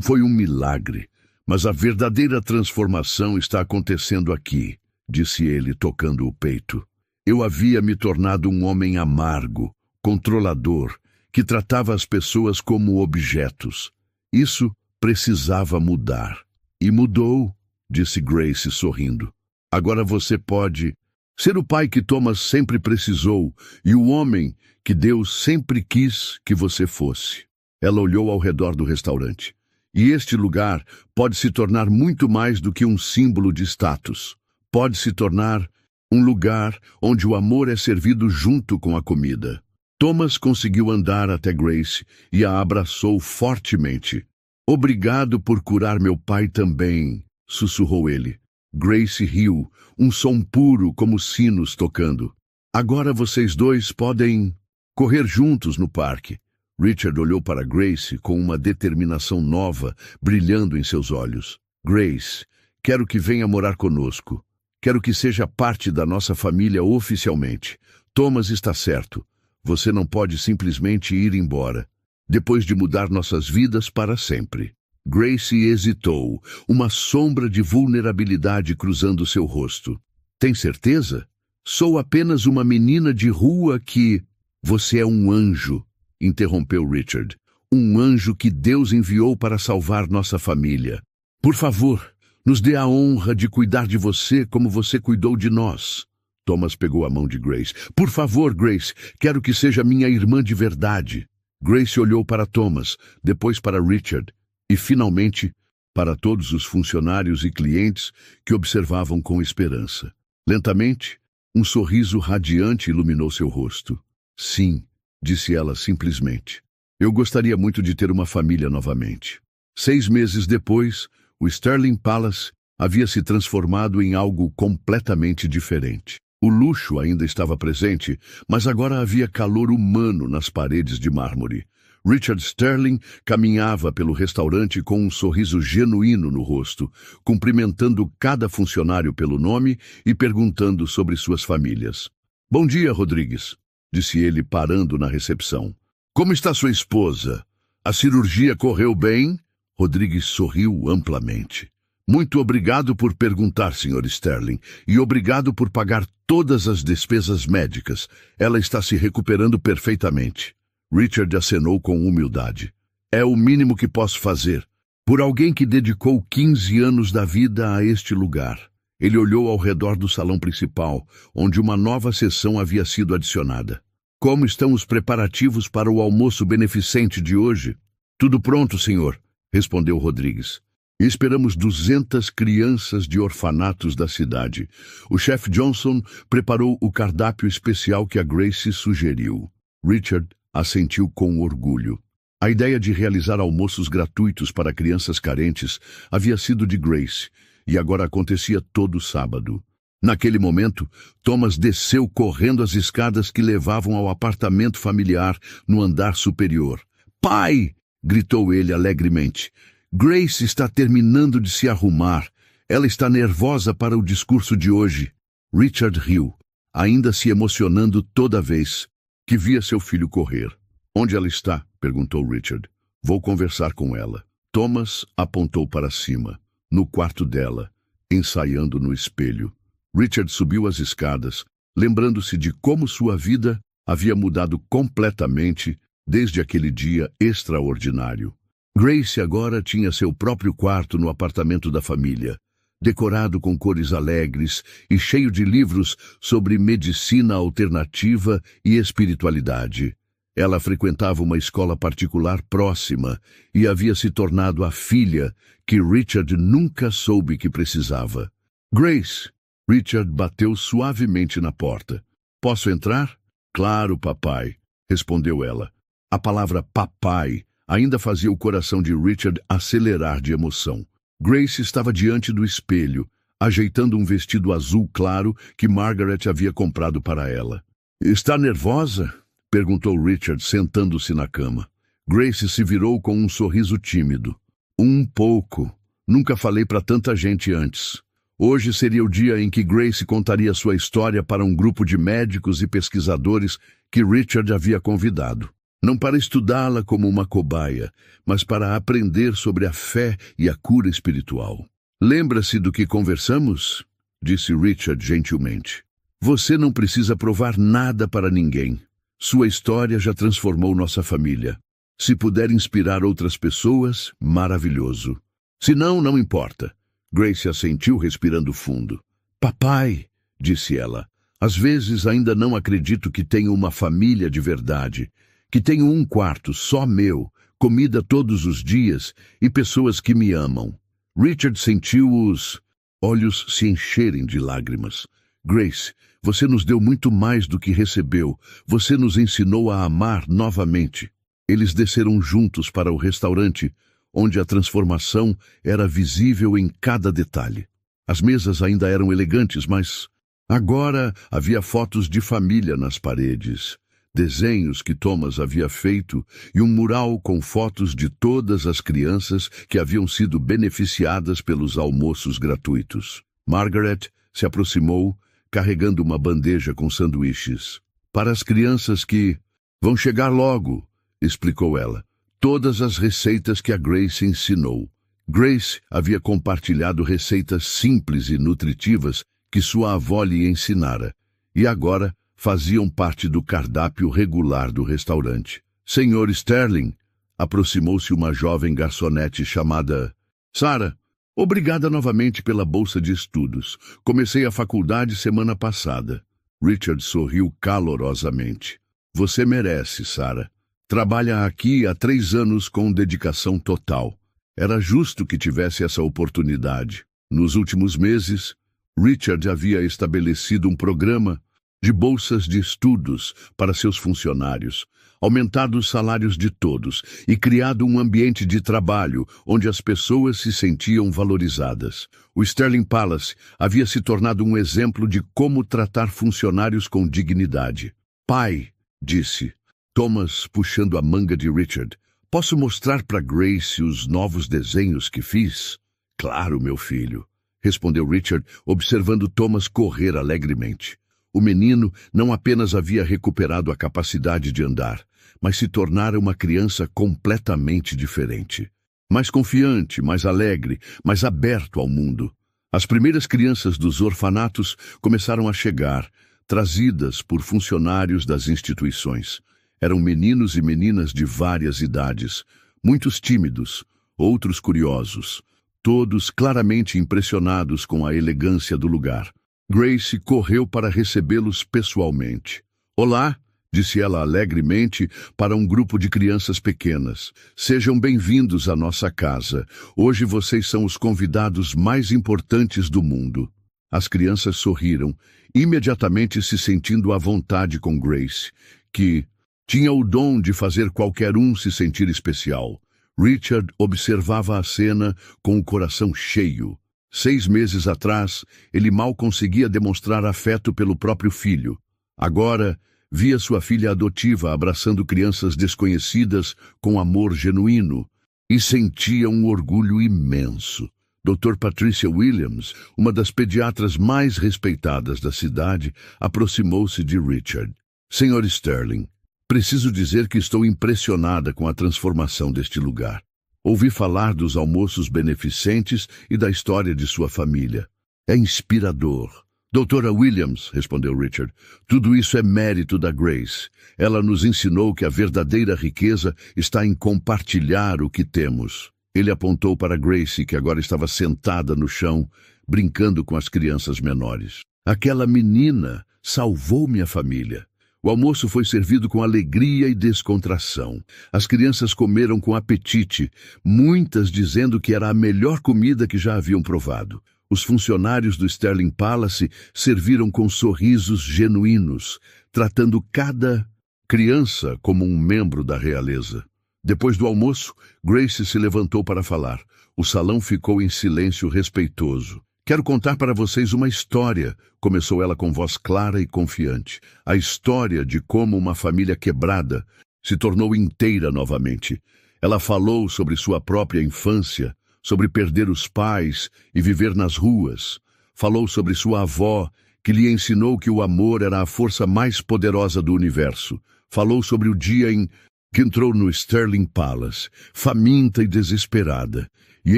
foi um milagre, mas a verdadeira transformação está acontecendo aqui, disse ele, tocando o peito. Eu havia me tornado um homem amargo, controlador, que tratava as pessoas como objetos. Isso precisava mudar. E mudou, disse Grace sorrindo. Agora você pode ser o pai que Thomas sempre precisou e o homem que Deus sempre quis que você fosse. Ela olhou ao redor do restaurante. E este lugar pode se tornar muito mais do que um símbolo de status. Pode se tornar um lugar onde o amor é servido junto com a comida. Thomas conseguiu andar até Grace e a abraçou fortemente. Obrigado por curar meu pai também, sussurrou ele. Grace riu, um som puro como sinos tocando. Agora vocês dois podem correr juntos no parque. Richard olhou para Grace com uma determinação nova brilhando em seus olhos. Grace, quero que venha morar conosco. Quero que seja parte da nossa família oficialmente. Thomas está certo. Você não pode simplesmente ir embora, depois de mudar nossas vidas para sempre. Grace hesitou, uma sombra de vulnerabilidade cruzando seu rosto. Tem certeza? Sou apenas uma menina de rua que... Você é um anjo, interrompeu Richard. Um anjo que Deus enviou para salvar nossa família. Por favor, nos dê a honra de cuidar de você como você cuidou de nós. Thomas pegou a mão de Grace. Por favor, Grace, quero que seja minha irmã de verdade. Grace olhou para Thomas, depois para Richard e, finalmente, para todos os funcionários e clientes que observavam com esperança. Lentamente, um sorriso radiante iluminou seu rosto. Sim, disse ela simplesmente. Eu gostaria muito de ter uma família novamente. 6 meses depois, o Sterling Palace havia se transformado em algo completamente diferente. O luxo ainda estava presente, mas agora havia calor humano nas paredes de mármore. Richard Sterling caminhava pelo restaurante com um sorriso genuíno no rosto, cumprimentando cada funcionário pelo nome e perguntando sobre suas famílias. Bom dia, Rodrigues, disse ele parando na recepção. Como está sua esposa? A cirurgia correu bem? Rodrigues sorriu amplamente. Muito obrigado por perguntar, Sr. Sterling, e obrigado por pagar todas as despesas médicas. Ela está se recuperando perfeitamente. Richard acenou com humildade. É o mínimo que posso fazer, por alguém que dedicou 15 anos da vida a este lugar. Ele olhou ao redor do salão principal, onde uma nova sessão havia sido adicionada. Como estão os preparativos para o almoço beneficente de hoje? Tudo pronto, senhor, respondeu Rodrigues. Esperamos 200 crianças de orfanatos da cidade. O chefe Johnson preparou o cardápio especial que a Grace sugeriu. Richard assentiu com orgulho. A ideia de realizar almoços gratuitos para crianças carentes havia sido de Grace, e agora acontecia todo sábado. Naquele momento, Thomas desceu correndo as escadas que levavam ao apartamento familiar no andar superior. "Pai!" gritou ele alegremente. "Grace está terminando de se arrumar. Ela está nervosa para o discurso de hoje." Richard riu, ainda se emocionando toda vez que via seu filho correr. "Onde ela está?" perguntou Richard. "Vou conversar com ela." Thomas apontou para cima, no quarto dela, ensaiando no espelho. Richard subiu as escadas, lembrando-se de como sua vida havia mudado completamente desde aquele dia extraordinário. Grace agora tinha seu próprio quarto no apartamento da família, decorado com cores alegres e cheio de livros sobre medicina alternativa e espiritualidade. Ela frequentava uma escola particular próxima e havia se tornado a filha que Richard nunca soube que precisava. "Grace!" Richard bateu suavemente na porta. "Posso entrar?" "Claro, papai", respondeu ela. A palavra papai ainda fazia o coração de Richard acelerar de emoção. Grace estava diante do espelho, ajeitando um vestido azul claro que Margaret havia comprado para ela. "Está nervosa?" perguntou Richard, sentando-se na cama. Grace se virou com um sorriso tímido. "Um pouco. Nunca falei para tanta gente antes." Hoje seria o dia em que Grace contaria sua história para um grupo de médicos e pesquisadores que Richard havia convidado. Não para estudá-la como uma cobaia, mas para aprender sobre a fé e a cura espiritual. "Lembra-se do que conversamos?" disse Richard gentilmente. "Você não precisa provar nada para ninguém. Sua história já transformou nossa família. Se puder inspirar outras pessoas, maravilhoso. Se não, não importa." Grace assentiu, respirando fundo. "Papai", disse ela, "às vezes ainda não acredito que tenho uma família de verdade, que tenho um quarto só meu, comida todos os dias e pessoas que me amam." Richard sentiu os olhos se encherem de lágrimas. "Grace, você nos deu muito mais do que recebeu. Você nos ensinou a amar novamente." Eles desceram juntos para o restaurante, onde a transformação era visível em cada detalhe. As mesas ainda eram elegantes, mas agora havia fotos de família nas paredes, desenhos que Thomas havia feito e um mural com fotos de todas as crianças que haviam sido beneficiadas pelos almoços gratuitos. Margaret se aproximou, carregando uma bandeja com sanduíches. "Para as crianças que vão chegar logo", explicou ela. Todas as receitas que a Grace ensinou. Grace havia compartilhado receitas simples e nutritivas que sua avó lhe ensinara, e agora faziam parte do cardápio regular do restaurante. "Senhor Sterling", aproximou-se uma jovem garçonete chamada Sarah. "Obrigada novamente pela bolsa de estudos. Comecei a faculdade semana passada." Richard sorriu calorosamente. "Você merece, Sarah. Trabalha aqui há 3 anos com dedicação total. Era justo que tivesse essa oportunidade." Nos últimos meses, Richard havia estabelecido um programa de bolsas de estudos para seus funcionários, aumentado os salários de todos e criado um ambiente de trabalho onde as pessoas se sentiam valorizadas. O Sterling Palace havia se tornado um exemplo de como tratar funcionários com dignidade. "Pai", disse Thomas, puxando a manga de Richard, "posso mostrar para Grace os novos desenhos que fiz?" "Claro, meu filho", respondeu Richard, observando Thomas correr alegremente. O menino não apenas havia recuperado a capacidade de andar, mas se tornara uma criança completamente diferente. Mais confiante, mais alegre, mais aberto ao mundo. As primeiras crianças dos orfanatos começaram a chegar, trazidas por funcionários das instituições. Eram meninos e meninas de várias idades, muitos tímidos, outros curiosos, todos claramente impressionados com a elegância do lugar. Grace correu para recebê-los pessoalmente. "Olá", disse ela alegremente para um grupo de crianças pequenas. "Sejam bem-vindos à nossa casa. Hoje vocês são os convidados mais importantes do mundo." As crianças sorriram, imediatamente se sentindo à vontade com Grace, que Tinha o dom de fazer qualquer um se sentir especial. Richard observava a cena com o coração cheio. 6 meses atrás, ele mal conseguia demonstrar afeto pelo próprio filho. Agora, via sua filha adotiva abraçando crianças desconhecidas com amor genuíno e sentia um orgulho imenso. Dr. Patricia Williams, uma das pediatras mais respeitadas da cidade, aproximou-se de Richard. Sr. Sterling, preciso dizer que estou impressionada com a transformação deste lugar. Ouvi falar dos almoços beneficentes e da história de sua família. É inspirador. Doutora Williams, respondeu Richard, tudo isso é mérito da Grace. Ela nos ensinou que a verdadeira riqueza está em compartilhar o que temos. Ele apontou para Grace, que agora estava sentada no chão, brincando com as crianças menores. Aquela menina salvou minha família. O almoço foi servido com alegria e descontração. As crianças comeram com apetite, muitas dizendo que era a melhor comida que já haviam provado. Os funcionários do Sterling Palace serviram com sorrisos genuínos, tratando cada criança como um membro da realeza. Depois do almoço, Grace se levantou para falar. O salão ficou em silêncio respeitoso. Quero contar para vocês uma história, começou ela com voz clara e confiante. A história de como uma família quebrada se tornou inteira novamente. Ela falou sobre sua própria infância, sobre perder os pais e viver nas ruas. Falou sobre sua avó, que lhe ensinou que o amor era a força mais poderosa do universo. Falou sobre o dia em que entrou no Sterling Palace, faminta e desesperada, e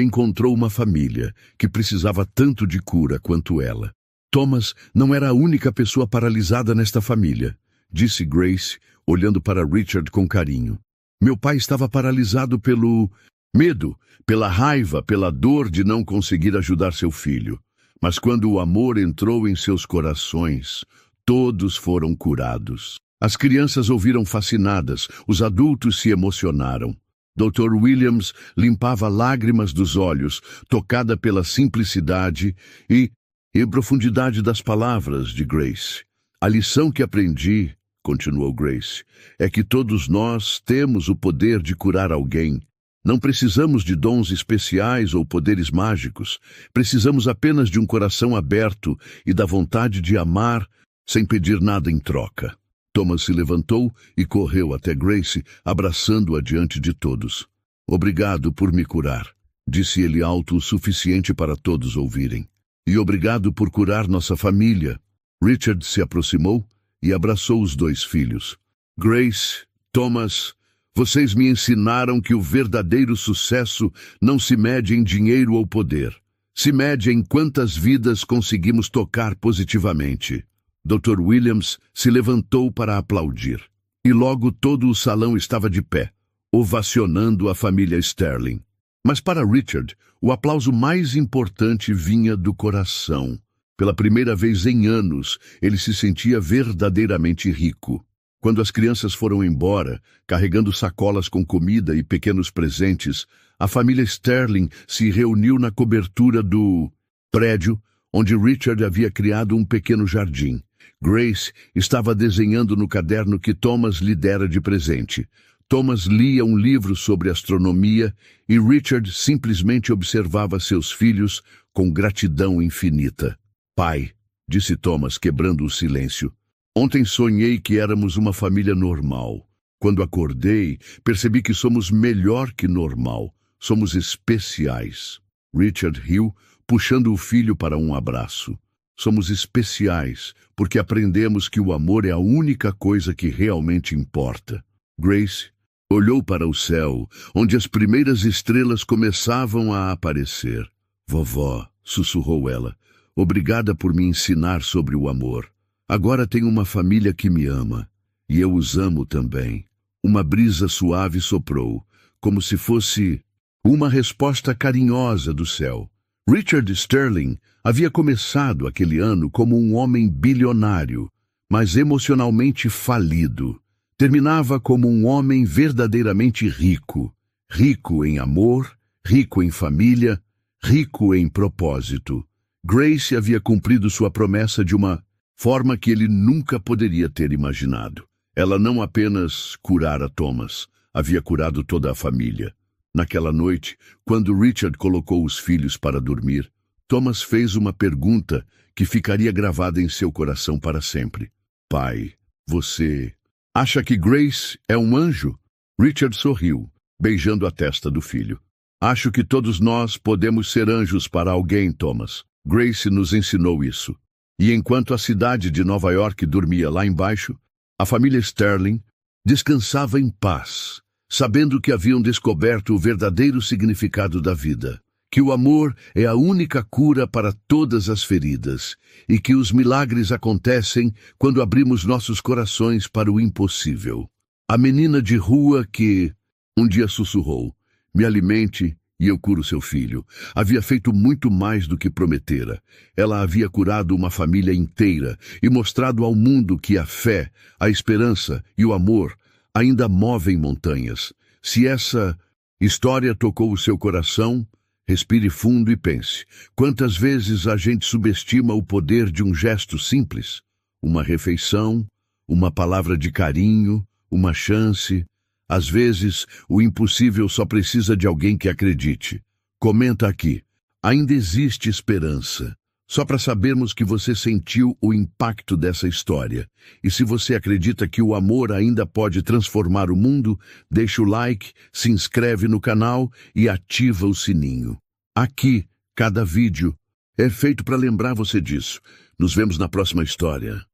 encontrou uma família que precisava tanto de cura quanto ela. Thomas não era a única pessoa paralisada nesta família, disse Grace, olhando para Richard com carinho. Meu pai estava paralisado pelo medo, pela raiva, pela dor de não conseguir ajudar seu filho. Mas quando o amor entrou em seus corações, todos foram curados. As crianças ouviram fascinadas, os adultos se emocionaram. Dr. Williams limpava lágrimas dos olhos, tocada pela simplicidade e profundidade das palavras de Grace. A lição que aprendi, continuou Grace, é que todos nós temos o poder de curar alguém. Não precisamos de dons especiais ou poderes mágicos. Precisamos apenas de um coração aberto e da vontade de amar sem pedir nada em troca. Thomas se levantou e correu até Grace, abraçando-a diante de todos. Obrigado por me curar, disse ele alto o suficiente para todos ouvirem. E obrigado por curar nossa família. Richard se aproximou e abraçou os 2 filhos. Grace, Thomas, vocês me ensinaram que o verdadeiro sucesso não se mede em dinheiro ou poder. Se mede em quantas vidas conseguimos tocar positivamente. Dr. Williams se levantou para aplaudir. E logo todo o salão estava de pé, ovacionando a família Sterling. Mas para Richard, o aplauso mais importante vinha do coração. Pela primeira vez em anos, ele se sentia verdadeiramente rico. Quando as crianças foram embora, carregando sacolas com comida e pequenos presentes, a família Sterling se reuniu na cobertura do prédio, onde Richard havia criado um pequeno jardim. Grace estava desenhando no caderno que Thomas lhe dera de presente. Thomas lia um livro sobre astronomia e Richard simplesmente observava seus filhos com gratidão infinita. Pai, disse Thomas, quebrando o silêncio. Ontem sonhei que éramos uma família normal. Quando acordei, percebi que somos melhor que normal. Somos especiais. Richard riu, puxando o filho para um abraço. Somos especiais, porque aprendemos que o amor é a única coisa que realmente importa. Grace olhou para o céu, onde as primeiras estrelas começavam a aparecer. Vovó, sussurrou ela, obrigada por me ensinar sobre o amor. Agora tenho uma família que me ama, e eu os amo também. Uma brisa suave soprou, como se fosse uma resposta carinhosa do céu. Richard Sterling havia começado aquele ano como um homem bilionário, mas emocionalmente falido. Terminava como um homem verdadeiramente rico. Rico em amor, rico em família, rico em propósito. Grace havia cumprido sua promessa de uma forma que ele nunca poderia ter imaginado. Ela não apenas curara Thomas, havia curado toda a família. Naquela noite, quando Richard colocou os filhos para dormir, Thomas fez uma pergunta que ficaria gravada em seu coração para sempre. Pai, você acha que Grace é um anjo? Richard sorriu, beijando a testa do filho. Acho que todos nós podemos ser anjos para alguém, Thomas. Grace nos ensinou isso. E enquanto a cidade de Nova York dormia lá embaixo, a família Sterling descansava em paz, sabendo que haviam descoberto o verdadeiro significado da vida, que o amor é a única cura para todas as feridas e que os milagres acontecem quando abrimos nossos corações para o impossível. A menina de rua que um dia sussurrou, me alimente e eu curo seu filho, havia feito muito mais do que prometera. Ela havia curado uma família inteira e mostrado ao mundo que a fé, a esperança e o amor ainda movem montanhas. Se essa história tocou o seu coração, respire fundo e pense. Quantas vezes a gente subestima o poder de um gesto simples? Uma refeição, uma palavra de carinho, uma chance. Às vezes, o impossível só precisa de alguém que acredite. Comenta aqui. Ainda existe esperança. Só para sabermos que você sentiu o impacto dessa história. E se você acredita que o amor ainda pode transformar o mundo, deixa o like, se inscreve no canal e ativa o sininho. Aqui, cada vídeo é feito para lembrar você disso. Nos vemos na próxima história.